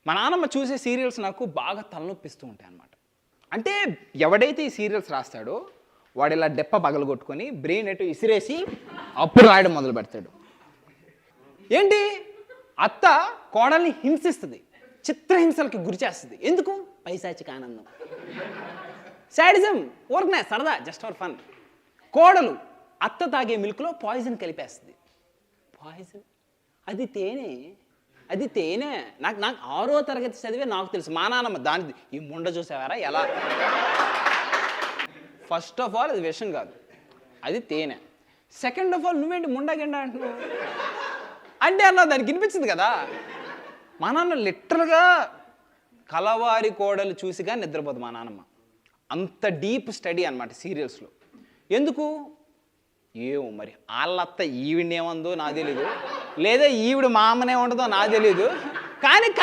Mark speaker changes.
Speaker 1: మా నాన్నమ్మ చూసే సీరియల్స్ నాకు బాగా తలనొప్పిస్తూ ఉంటాయి అన్నమాట. అంటే ఎవడైతే ఈ సీరియల్స్ రాస్తాడో వాడు ఇలా డెప్ప పగలగొట్టుకొని బ్రెయిన్ ఎటు ఇసిరేసి అప్పుడు రాయడం మొదలు పెడతాడు. ఏంటి అత్త కోడల్ని హింసిస్తుంది, చిత్రహింసలకి గురి చేస్తుంది. ఎందుకు? పైశాచిక ఆనందం, శాడిజం, ఊరకనే సరదా, జస్ట్ ఫర్ ఫన్. కోడలు అత్త తాగే మిల్క్లో పాయిజన్ కలిపేస్తుంది. పాయిజన్ అది తేనె, అది తేనె. నాకు 6వ తరగతి చదివే నాకు తెలుసు. మా నాన్నమ్మ దాని ఈ ముండ చూసేవారా ఎలా. ఫస్ట్ ఆఫ్ ఆల్ అది విషం కాదు, అది తేనె. సెకండ్ ఆఫ్ ఆల్ నువ్వేంటి ముండగండ అంటున్నావు అంటే అన్న దానికి వినిపించింది కదా. మా నాన్న లిటరల్గా కలవారి కోడలు చూసిగా నిద్రపోదు మా నాన్నమ్మ. అంత డీప్ స్టడీ అనమాట సీరియల్స్లో. ఎందుకు ఏమో మరి వాళ్ళత్త ఈవిడేమందో నాకు తెలీదు, లేదా ఈవిడ మా అమ్మనే ఉండదో నాకు తెలీదు. కానీ